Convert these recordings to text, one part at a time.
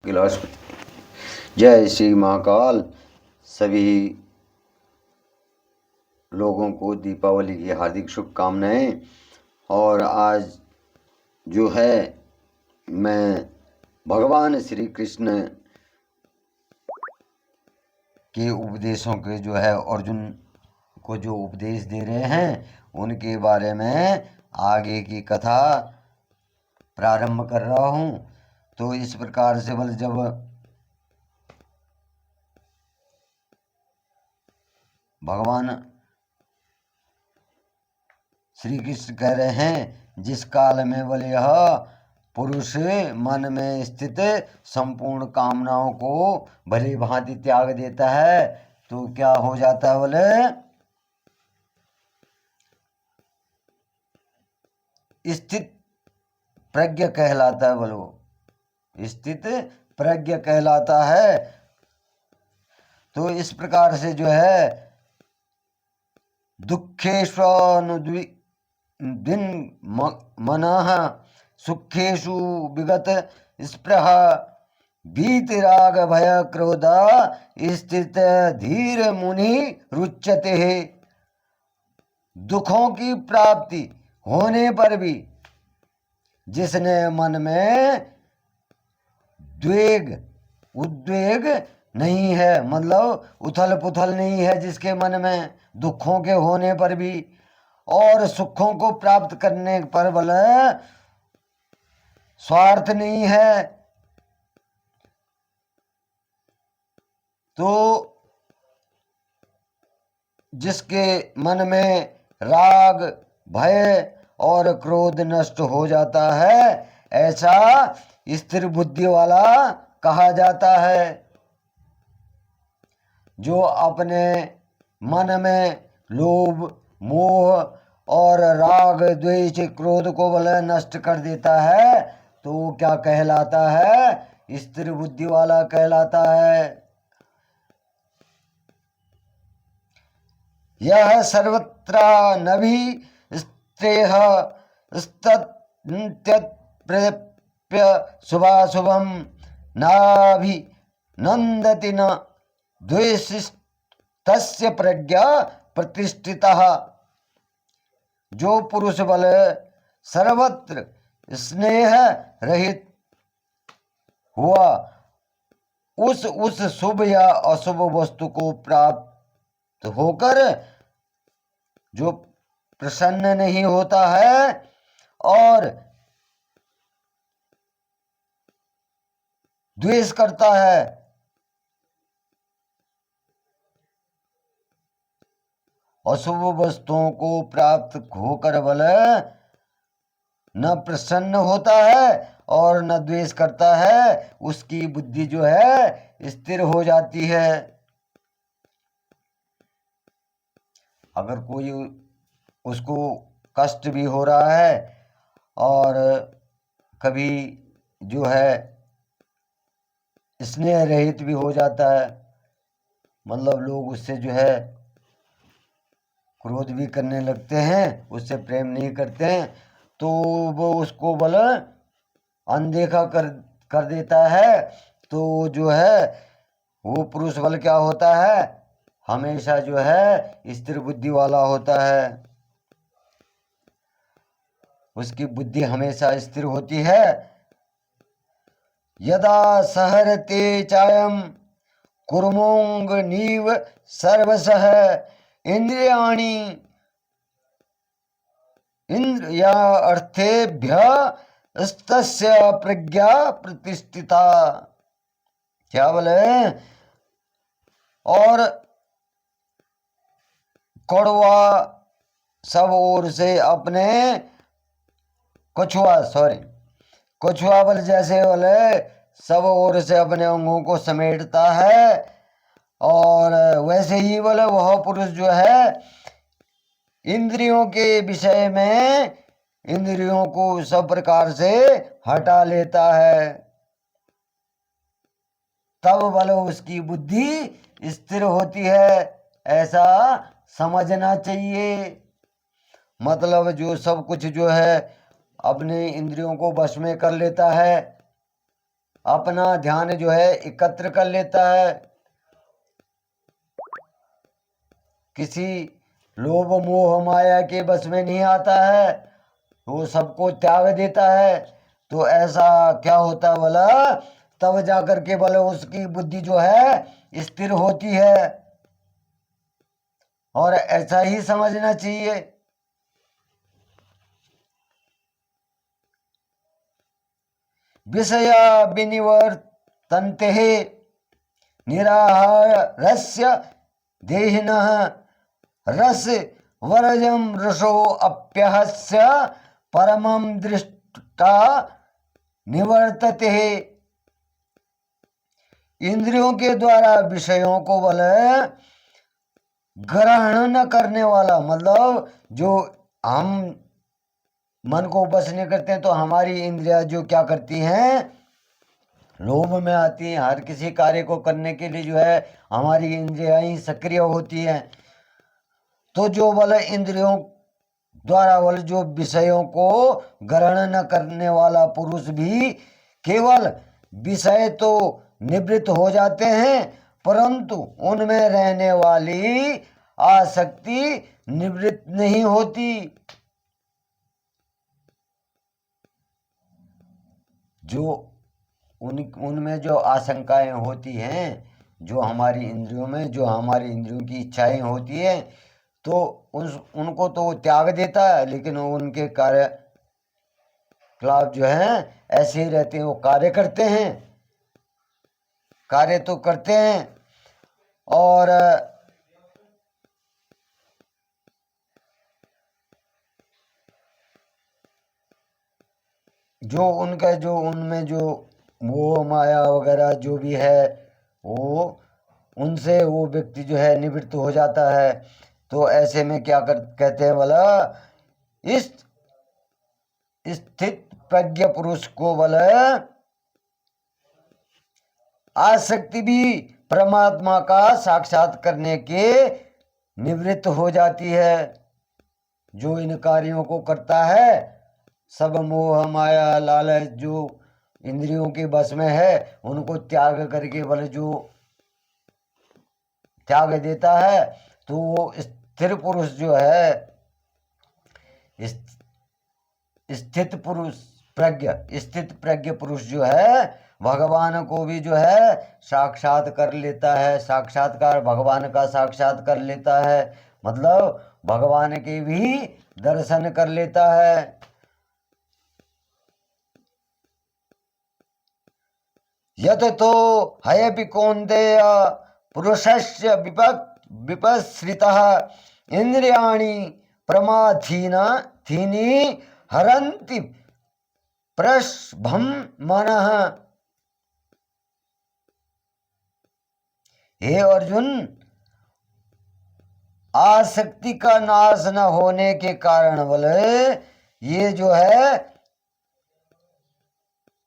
गिलास में। जय श्री महाकाल। सभी लोगों को दीपावली की हार्दिक शुभकामनाएं। और आज जो है मैं भगवान श्री कृष्ण के उपदेशों के जो है अर्जुन को जो उपदेश दे रहे हैं उनके बारे में आगे की कथा प्रारंभ कर रहा हूँ। तो इस प्रकार से जब भगवान श्री कृष्ण कह रहे हैं जिस काल में यह पुरुष मन में स्थित संपूर्ण कामनाओं को भली भांति त्याग देता है तो क्या हो जाता है स्थित प्रज्ञ कहलाता है। स्थित प्रज्ञ कहलाता है। तो इस प्रकार से जो है दुखेष्वनुद्विन मनः सुखेषु विगत स्पृह भीतिराग भय क्रोध स्थित धीर मुनि रुच्यते। दुखों की प्राप्ति होने पर भी जिसने मन में उद्वेग नहीं है, मतलब उथल पुथल नहीं है, जिसके मन में दुखों के होने पर भी और सुखों को प्राप्त करने पर स्वार्थ नहीं है, तो जिसके मन में राग भय और क्रोध नष्ट हो जाता है ऐसा स्थिर बुद्धि वाला कहा जाता है। जो अपने मन में लोभ मोह और राग द्वेष क्रोध को नष्ट कर देता है तो क्या कहलाता है? स्थिर बुद्धि वाला कहलाता है। यह सर्वत्र नभि स्त्रेह प्रप्य शुभाशुभम नाभि नंदति न द्वेषिस्तस्य प्रज्ञा प्रतिष्ठितः। जो पुरुष सर्वत्र स्नेह रहित हुआ उस शुभ या अशुभ वस्तु को प्राप्त होकर जो प्रसन्न नहीं होता है और द्वेष करता है, अशुभ वस्तुओं को प्राप्त होकर न प्रसन्न होता है और न द्वेष करता है, उसकी बुद्धि जो है स्थिर हो जाती है। अगर कोई उसको कष्ट भी हो रहा है और कभी जो है स्नेह रहित भी हो जाता है, मतलब लोग उससे जो है क्रोध भी करने लगते हैं, उससे प्रेम नहीं करते हैं, तो वो उसको अनदेखा कर देता है। तो जो है वो पुरुष क्या होता है, हमेशा जो है स्थिर बुद्धि वाला होता है, उसकी बुद्धि हमेशा स्थिर होती है। यदा सहरते चायम कुर्मोंग नीव सर्वसह इंद्रियाणि इंद्रिया अर्थेभ्य स्तस्य प्रज्ञा प्रतिष्ठिता। क्या और कड़वा सब ओर से अपने कछुआ जैसे सब ओर से अपने अंगों को समेटता है, और वैसे ही वह पुरुष जो है इंद्रियों के विषय में इंद्रियों को सब प्रकार से हटा लेता है, तब उसकी बुद्धि स्थिर होती है, ऐसा समझना चाहिए। मतलब जो सब कुछ जो है अपने इंद्रियों को वश में कर लेता है अपना ध्यान जो है एकत्र कर लेता है, किसी लोभ मोह माया के बस में नहीं आता है, वो सबको त्याग देता है। तो ऐसा क्या होता है बोला, तब जाकर के बोले उसकी बुद्धि जो है स्थिर होती है। और ऐसा ही समझना चाहिए। विषय विनिवर्तन्ते निराहारस्य देहिनः रस वरजम रसो अप्यहस्य परमं दृष्टा निवर्तते। इंद्रियों के द्वारा विषयों को बोले ग्रहण न करने वाला, मतलब जो हम मन को बस नहीं करते हैं तो हमारी इंद्रियां जो क्या करती हैं, लोभ में आती हैं। हर किसी कार्य को करने के लिए जो है हमारी इंद्रियां ही सक्रिय होती हैं। तो जो बोले इंद्रियों द्वारा बोले जो विषयों को ग्रहण न करने वाला पुरुष भी केवल विषय तो निवृत्त हो जाते हैं, परंतु उनमें रहने वाली आसक्ति निवृत्त नहीं होती। जो उनमें जो आशंकाएं होती हैं, जो हमारी इंद्रियों में जो हमारी इंद्रियों की इच्छाएं होती हैं, तो उनको तो त्याग देता है, लेकिन उनके कार्यकलाप जो है ऐसे ही रहते हैं। वो कार्य करते हैं, कार्य तो करते हैं, और जो उनका जो उनमें जो मोह माया वगैरह जो भी है, वो उनसे वो व्यक्ति जो है निवृत्त हो जाता है। तो ऐसे में क्या कहते हैं बोला, इस स्थित प्रज्ञ पुरुष को बोला आसक्ति भी परमात्मा का साक्षात करने के निवृत्त हो जाती है। जो इन कार्यों को करता है, सब मोह माया लालच जो इंद्रियों के बस में है, उनको त्याग करके बोले जो त्याग देता है, तो वो स्थिर पुरुष जो है, स्थित पुरुष स्थित प्रज्ञ पुरुष जो है भगवान को भी जो है साक्षात कर लेता है। साक्षात्कार भगवान का साक्षात कर लेता है, मतलब भगवान के भी दर्शन कर लेता है। यत तो हयपि कौन्तेय पुरुषस्य विपश्रितः इंद्रियाणि प्रमाथीनी हरन्ति प्रस्भं मनः। हे अर्जुन, आसक्ति का नाश न होने के कारण बोले ये जो है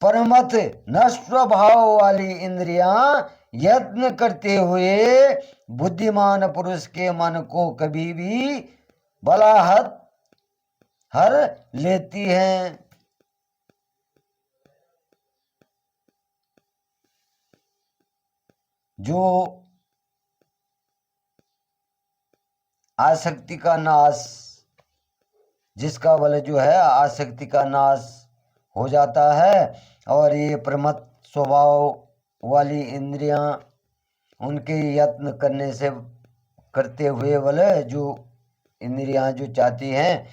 परमत नष्ट भाव वाली इंद्रियां यत्न करते हुए बुद्धिमान पुरुष के मन को कभी भी बलाहत हर लेती हैं। जो आसक्ति का नाश, जिसका बल जो है आसक्ति का नाश हो जाता है, और ये प्रमत्त स्वभाव वाली इंद्रियां उनके यत्न करने से करते हुए बल जो इंद्रियां जो चाहती हैं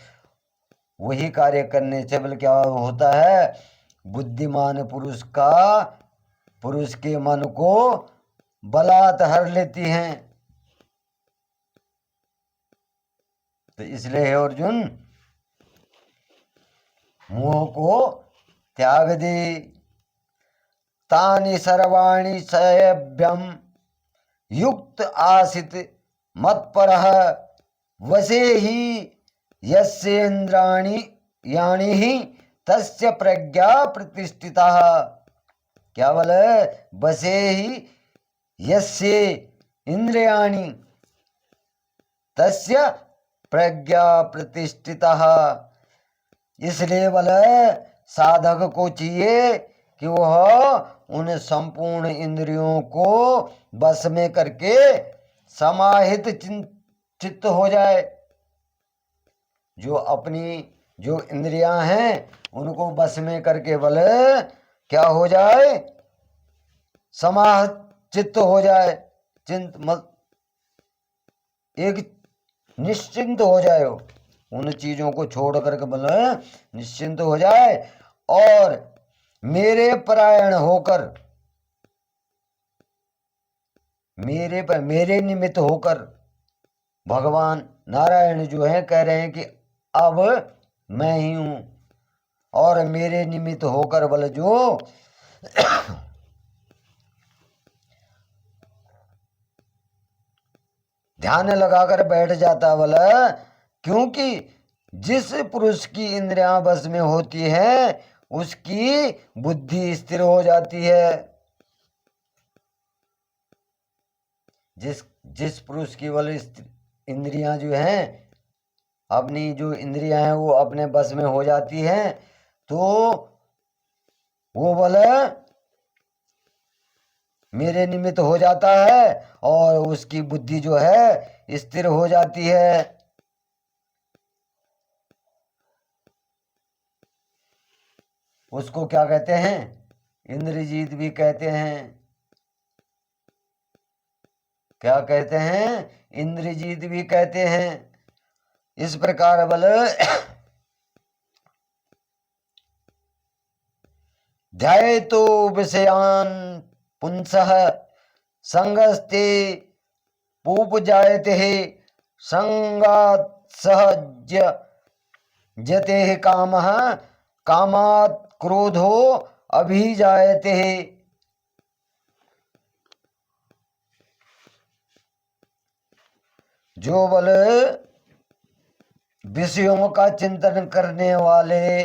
वही कार्य करने से बल क्या होता है, बुद्धिमान पुरुष के मन को बलात् हर लेती हैं। तो इसलिए हे अर्जुन, मोह को त्याग दे। तानि सर्वाणि सयभ्यम युक्त आसित मत्परः वशे ही यस्येन्द्राणि यानि ही तस्य प्रज्ञा प्रतिष्ठिता। क्या बोले, वशे ही यस्य इंद्रियाणि तस्य प्रज्ञा प्रतिष्ठिता। इसलिए बोले साधक को चाहिए कि वह उन संपूर्ण इंद्रियों को बस में करके समाहित चित्त हो जाए। जो अपनी जो इंद्रियां हैं उनको बस में करके बल क्या हो जाए, समाहित चित्त हो जाए, चिंत मत एक निश्चिंत हो जाए, उन चीजों को छोड़ करके बल निश्चिंत हो जाए और मेरे परायण होकर, मेरे निमित्त होकर भगवान नारायण जो है कह रहे हैं कि अब मैं ही हूं, और मेरे निमित्त होकर बल जो ध्यान लगाकर बैठ जाता बल, क्योंकि जिस पुरुष की इंद्रियां बस में होती है उसकी बुद्धि स्थिर हो जाती है। जिस जिस पुरुष की बल इंद्रियां जो हैं, अपनी जो इंद्रियां हैं वो अपने बस में हो जाती हैं, तो वो बल मेरे निमित्त हो जाता है और उसकी बुद्धि जो है स्थिर हो जाती है। उसको क्या कहते हैं, इंद्रजीत भी कहते हैं। क्या कहते हैं, इंद्रजीत भी कहते हैं। इस प्रकार बल ध्यायतो विषयान पुंसः संगस्ते पूपजायते संगात् सहज जते कामः कामात् क्रोधो अभिजायते। जो बल विषयों का चिंतन करने वाले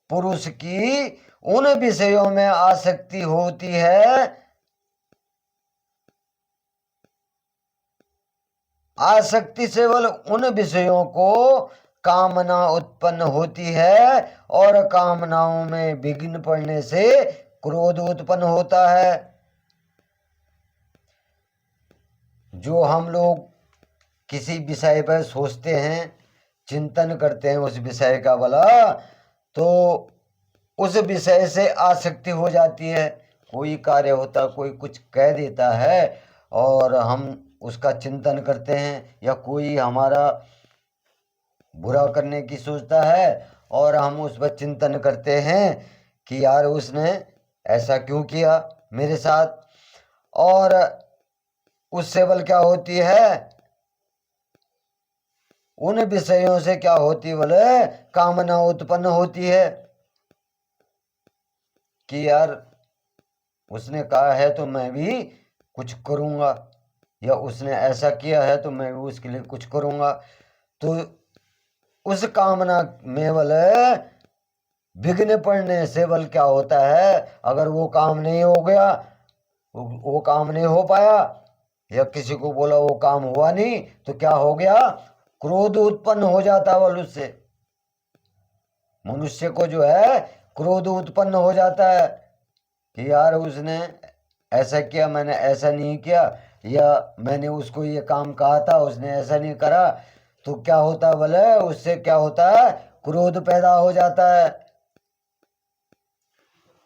पुरुष की उन विषयों में आसक्ति होती है, आसक्ति से बल उन विषयों को कामना उत्पन्न होती है और कामनाओं में विघ्न पड़ने से क्रोध उत्पन्न होता है। जो हम लोग किसी विषय पर सोचते हैं, चिंतन करते हैं उस विषय का बला, तो उस विषय से आसक्ति हो जाती है। कोई कार्य होता, कोई कुछ कह देता है और हम उसका चिंतन करते हैं, या कोई हमारा बुरा करने की सोचता है और हम उस पर चिंतन करते हैं कि यार उसने ऐसा क्यों किया मेरे साथ, और उससे बल क्या होती है, उन विषयों से क्या होती है, बोले कामना उत्पन्न होती है कि यार उसने कहा है तो मैं भी कुछ करूंगा, या उसने ऐसा किया है तो मैं भी उसके लिए कुछ करूंगा। तो उस कामना में बल विघ्न पड़ने से बल क्या होता है, अगर वो काम नहीं हो गया, वो काम नहीं हो पाया, या किसी को बोला वो काम हुआ नहीं, तो क्या हो गया, क्रोध उत्पन्न हो जाता बल उससे। मनुष्य को जो है क्रोध उत्पन्न हो जाता है कि यार उसने ऐसा किया, मैंने ऐसा नहीं किया, या मैंने उसको ये काम कहा था उसने ऐसा नहीं करा। तो क्या होता है बोले, उससे क्या होता है, क्रोध पैदा हो जाता है।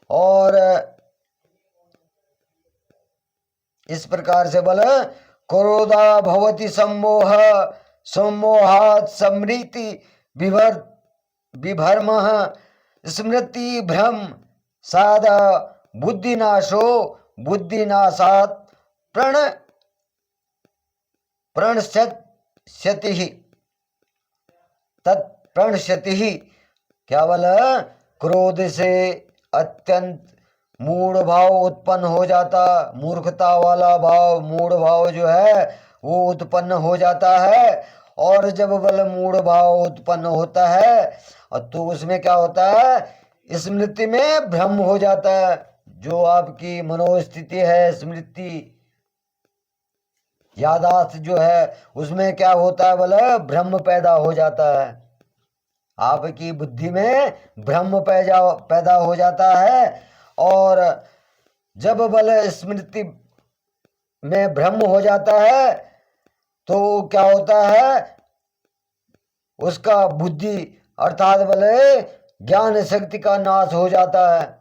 और इस प्रकार से बोले क्रोधा भवति सम्मोह सम्मोहात् स्मृति विभ्रम स्मृति भ्रम सादा बुद्धिनाशो बुद्धिनाशात् प्रणश्यति तत्प्रणश्यति। क्या बोला, क्रोध से अत्यंत मूढ़ भाव उत्पन्न हो जाता, मूर्खता वाला भाव, मूढ़ भाव जो है वो उत्पन्न हो जाता है। और जब बल मूढ़ भाव उत्पन्न होता है तो उसमें क्या होता है, स्मृति में भ्रम हो जाता है। जो आपकी मनोस्थिति है, स्मृति यादाश्त जो है, उसमें क्या होता है बोला, भ्रम पैदा हो जाता है। आपकी बुद्धि में भ्रम पैदा हो जाता है और जब बल स्मृति में भ्रम हो जाता है तो क्या होता है, उसका बुद्धि अर्थात बल ज्ञान शक्ति का नाश हो जाता है।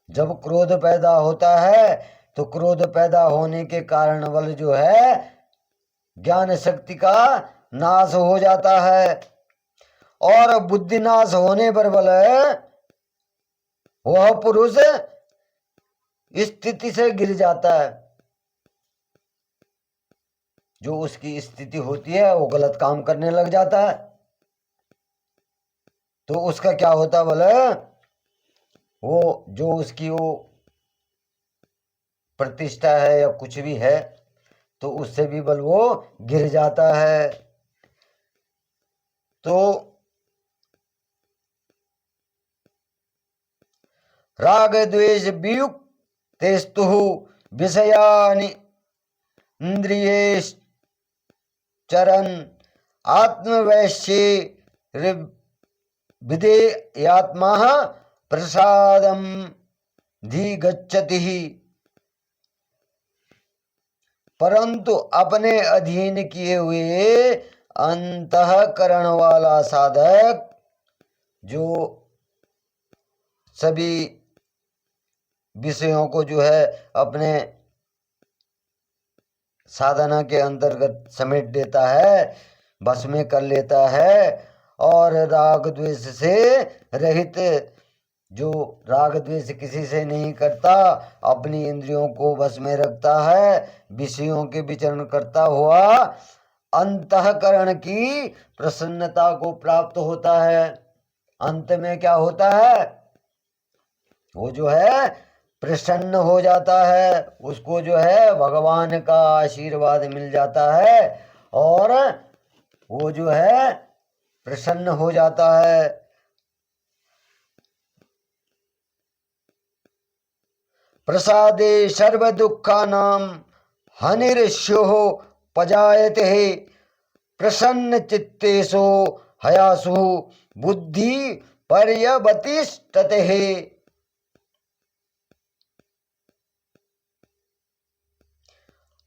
जब क्रोध पैदा होता है तो क्रोध पैदा होने के कारण बल जो है ज्ञान शक्ति का नाश हो जाता है, और बुद्धि नाश होने पर बल वह पुरुष स्थिति से गिर जाता है। जो उसकी स्थिति होती है वो गलत काम करने लग जाता है, तो उसका क्या होता बोले, वो जो उसकी वो प्रतिष्ठा है या कुछ भी है तो उससे भी बल वो गिर जाता है। तो राग द्वेष वियुक्त तेस्तु विषयानि इंद्रियेश चरन आत्मवैश्य विधेयात्मा प्रसादम धिगच्छति, परंतु अपने अधीन किए हुए अंतःकरण वाला साधक जो सभी विषयों को जो है अपने साधना के अंतर्गत समेट देता है, बस में कर लेता है, और राग द्वेष से रहित, जो राग द्वेष किसी से नहीं करता, अपनी इंद्रियों को बस में रखता है, विषयों के विचरण करता हुआ अंतःकरण की प्रसन्नता को प्राप्त होता है। अंत में क्या होता है, वो जो है प्रसन्न हो जाता है, उसको जो है भगवान का आशीर्वाद मिल जाता है और वो जो है प्रसन्न हो जाता है। प्रसादे सर्व दुखानां हनिर्स्योः पजायते प्रसन्न चित्तेषु हयासु बुद्धि पर्यवतिष्ठते।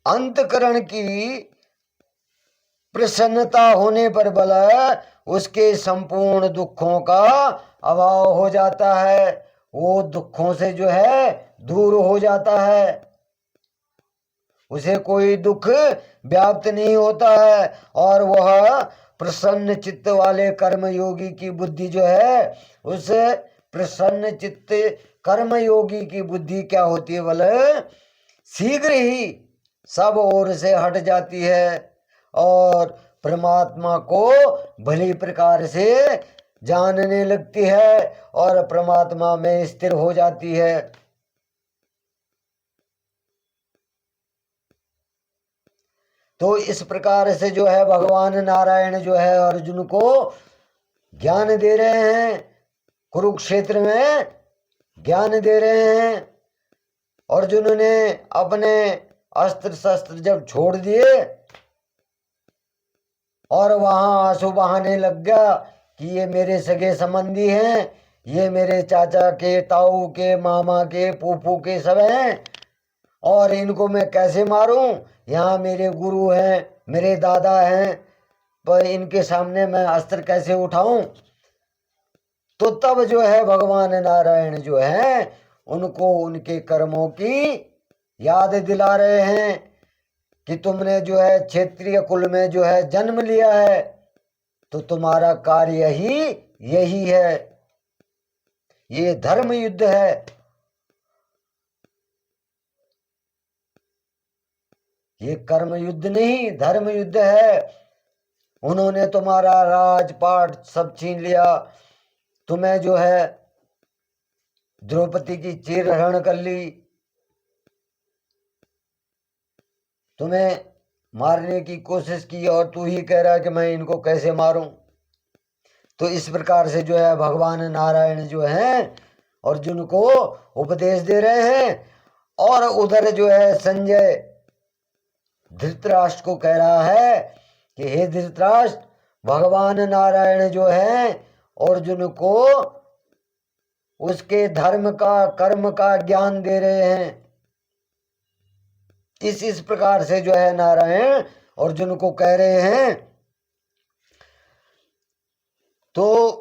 अंतकरण की प्रसन्नता होने पर बल उसके संपूर्ण दुखों का अभाव हो जाता है, वो दुखों से जो है दूर हो जाता है, उसे कोई दुख व्याप्त नहीं होता है, और वह प्रसन्न चित्त वाले कर्म योगी की बुद्धि जो है, उस प्रसन्न चित्त कर्म योगी की बुद्धि क्या होती है बल, शीघ्र ही सब ओर से हट जाती है और परमात्मा को भली प्रकार से जानने लगती है और परमात्मा में स्थिर हो जाती है। तो इस प्रकार से जो है भगवान नारायण जो है अर्जुन को ज्ञान दे रहे हैं, कुरुक्षेत्र में ज्ञान दे रहे हैं। अर्जुन ने अपने अस्त्र शस्त्र जब छोड़ दिए और वहां आंसू बहाने लग गया कि ये मेरे सगे संबंधी हैं, ये मेरे चाचा के, ताऊ के, मामा के, फूफू के सब हैं, और इनको मैं कैसे मारूं, यहाँ मेरे गुरु हैं, मेरे दादा हैं, पर इनके सामने मैं अस्त्र कैसे उठाऊं। तो तब जो है भगवान नारायण जो है उनको उनके कर्मों की याद दिला रहे हैं कि तुमने जो है क्षेत्रीय कुल में जो है जन्म लिया है, तो तुम्हारा कार्य ही यही है, ये धर्म युद्ध है। ये कर्म युद्ध नहीं, धर्म युद्ध है। उन्होंने तुम्हारा राजपाट सब छीन लिया, तुम्हें जो है द्रौपदी की चीर हरण कर ली, तुम्हें मारने की कोशिश की, और तू ही कह रहा है कि मैं इनको कैसे मारूं। तो इस प्रकार से जो है भगवान नारायण जो है अर्जुन को उपदेश दे रहे हैं, और उधर जो है संजय धृतराष्ट्र को कह रहा है कि हे धृतराष्ट्र, भगवान नारायण जो है अर्जुन को उसके धर्म का, कर्म का ज्ञान दे रहे हैं। इस प्रकार से जो है नारायण अर्जुन को कह रहे हैं। तो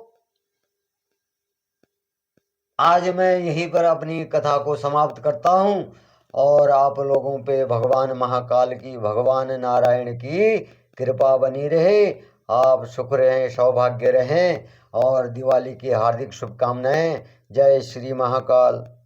आज मैं यहीं पर अपनी कथा को समाप्त करता हूं और आप लोगों पे भगवान महाकाल की, भगवान नारायण की कृपा बनी रहे। आप सुख रहें, सौभाग्य रहें और दिवाली की हार्दिक शुभकामनाएं। जय श्री महाकाल।